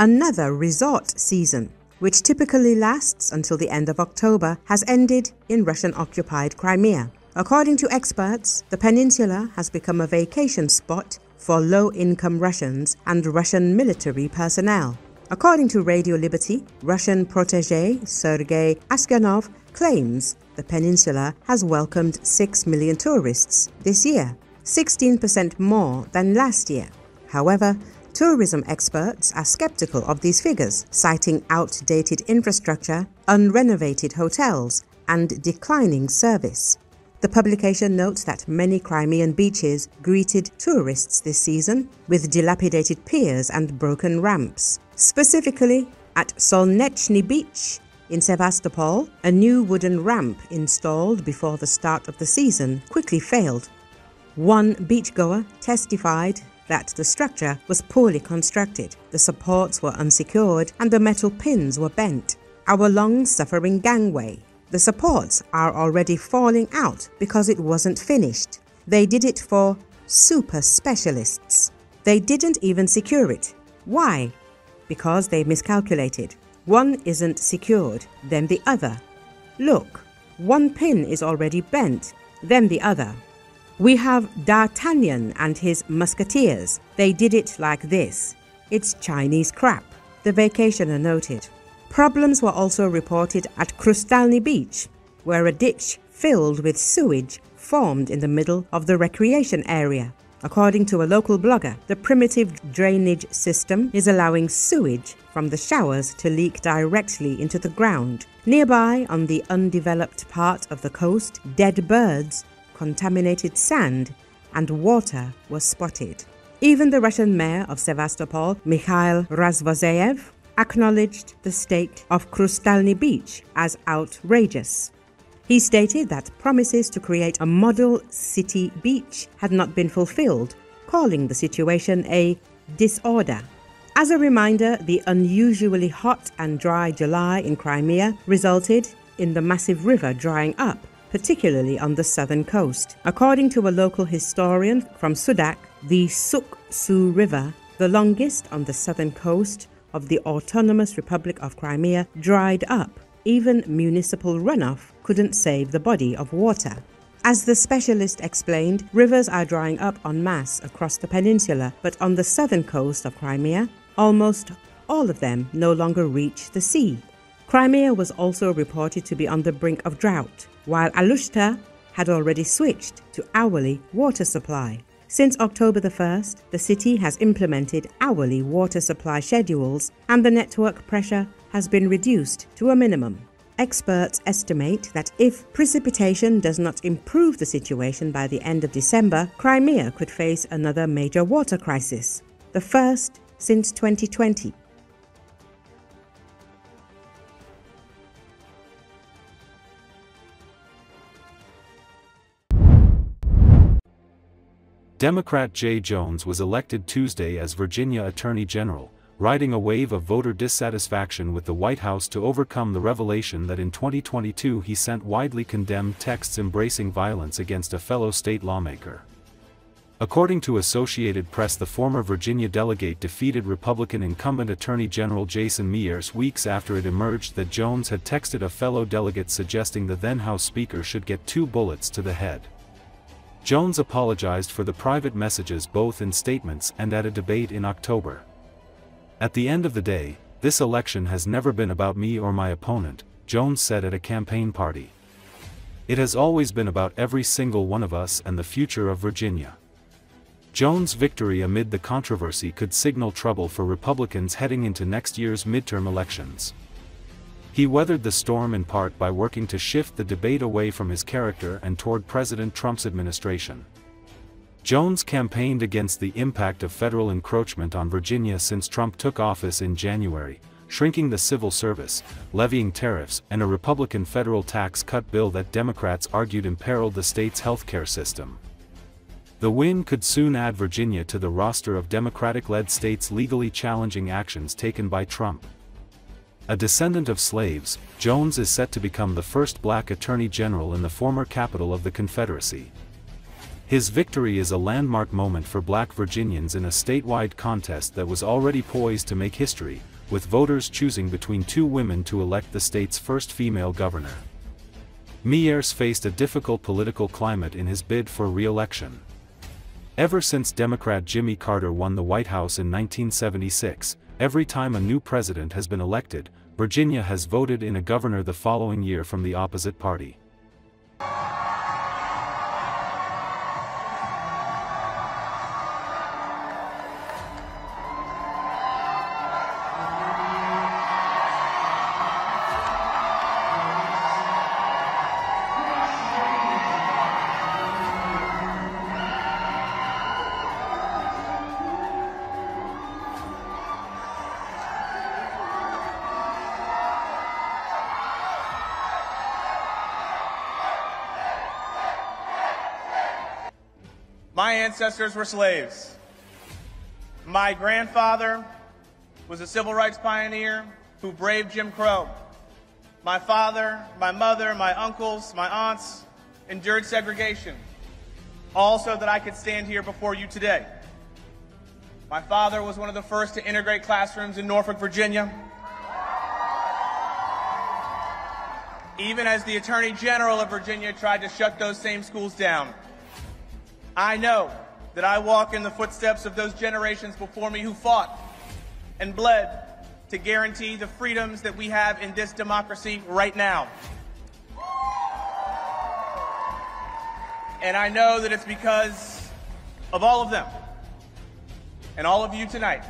Another resort season, which typically lasts until the end of October, has ended in Russian-occupied Crimea. According to experts, the peninsula has become a vacation spot for low-income Russians and Russian military personnel. According to Radio Liberty, Russian protégé Sergei Aksyonov claims the peninsula has welcomed 6 million tourists this year, 16% more than last year. However, tourism experts are skeptical of these figures, citing outdated infrastructure, unrenovated hotels, and declining service. The publication notes that many Crimean beaches greeted tourists this season with dilapidated piers and broken ramps. Specifically, at Solnechny Beach in Sevastopol, a new wooden ramp installed before the start of the season quickly failed. One beachgoer testified that the structure was poorly constructed, the supports were unsecured, and the metal pins were bent. Our long-suffering gangway. The supports are already falling out because it wasn't finished. They did it for super specialists. They didn't even secure it. Why? Because they miscalculated. One isn't secured, then the other. Look, one pin is already bent, then the other. We have D'Artagnan and his musketeers. They did it like this. It's Chinese crap, the vacationer noted. Problems were also reported at Krustalny Beach, where a ditch filled with sewage formed in the middle of the recreation area. According to a local blogger, the primitive drainage system is allowing sewage from the showers to leak directly into the ground. Nearby, on the undeveloped part of the coast, dead birds, contaminated sand, and water were spotted. Even the Russian mayor of Sevastopol, Mikhail Razvozeyev, acknowledged the state of Krustalny Beach as outrageous. He stated that promises to create a model city beach had not been fulfilled, calling the situation a disorder. As a reminder, the unusually hot and dry July in Crimea resulted in the massive river drying up, particularly on the southern coast. According to a local historian from Sudak, the Suk-Su River, the longest on the southern coast of the Autonomous Republic of Crimea, dried up. Even municipal runoff couldn't save the body of water. As the specialist explained, rivers are drying up en masse across the peninsula, but on the southern coast of Crimea, almost all of them no longer reach the sea. Crimea was also reported to be on the brink of drought, while Alushta had already switched to hourly water supply. Since October the 1st, the city has implemented hourly water supply schedules, and the network pressure has been reduced to a minimum. Experts estimate that if precipitation does not improve the situation by the end of December, Crimea could face another major water crisis, the first since 2020. Democrat Jay Jones was elected Tuesday as Virginia Attorney General, riding a wave of voter dissatisfaction with the White House to overcome the revelation that in 2022 he sent widely condemned texts embracing violence against a fellow state lawmaker. According to Associated Press, the former Virginia delegate defeated Republican incumbent Attorney General Jason Mears weeks after it emerged that Jones had texted a fellow delegate suggesting the then House Speaker should get 2 bullets to the head. Jones apologized for the private messages both in statements and at a debate in October. At the end of the day, this election has never been about me or my opponent, Jones said at a campaign party. It has always been about every single one of us and the future of Virginia. Jones' victory amid the controversy could signal trouble for Republicans heading into next year's midterm elections. He weathered the storm in part by working to shift the debate away from his character and toward President Trump's administration. Jones campaigned against the impact of federal encroachment on Virginia since Trump took office in January, shrinking the civil service, levying tariffs, and a Republican federal tax cut bill that Democrats argued imperiled the state's healthcare system. The win could soon add Virginia to the roster of Democratic-led states legally challenging actions taken by Trump. A descendant of slaves, Jones is set to become the first black attorney general in the former capital of the Confederacy. His victory is a landmark moment for black Virginians in a statewide contest that was already poised to make history, with voters choosing between two women to elect the state's first female governor. Myers faced a difficult political climate in his bid for re-election. Ever since Democrat Jimmy Carter won the White House in 1976, every time a new president has been elected, Virginia has voted in a governor the following year from the opposite party. My ancestors were slaves. My grandfather was a civil rights pioneer who braved Jim Crow. My father, my mother, my uncles, my aunts endured segregation, all so that I could stand here before you today. My father was one of the first to integrate classrooms in Norfolk, Virginia. Even as the Attorney General of Virginia tried to shut those same schools down. I know that I walk in the footsteps of those generations before me who fought and bled to guarantee the freedoms that we have in this democracy right now. And I know that it's because of all of them and all of you tonight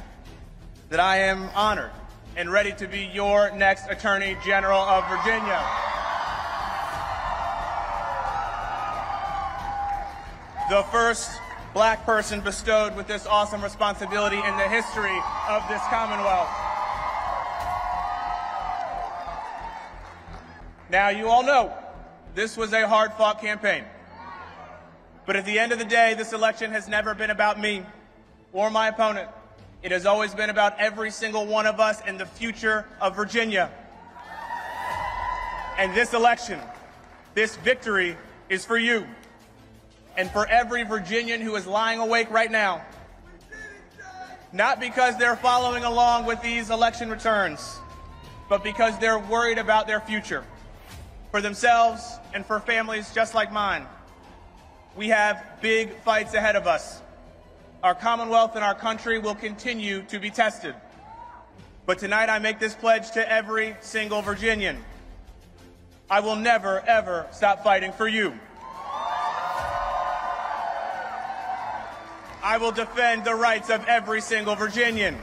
that I am honored and ready to be your next Attorney General of Virginia. The first black person bestowed with this awesome responsibility in the history of this Commonwealth. Now, you all know this was a hard-fought campaign. But at the end of the day, this election has never been about me or my opponent. It has always been about every single one of us and the future of Virginia. And this election, this victory, is for you. And for every Virginian who is lying awake right now, not because they're following along with these election returns, but because they're worried about their future, for themselves and for families just like mine. We have big fights ahead of us. Our Commonwealth and our country will continue to be tested. But tonight I make this pledge to every single Virginian. I will never, ever stop fighting for you. I will defend the rights of every single Virginian.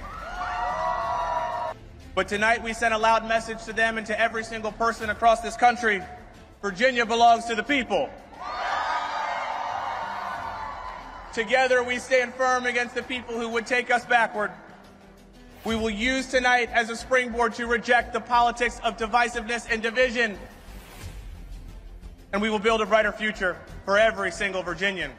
But tonight we send a loud message to them and to every single person across this country. Virginia belongs to the people. Together we stand firm against the people who would take us backward. We will use tonight as a springboard to reject the politics of divisiveness and division. And we will build a brighter future for every single Virginian.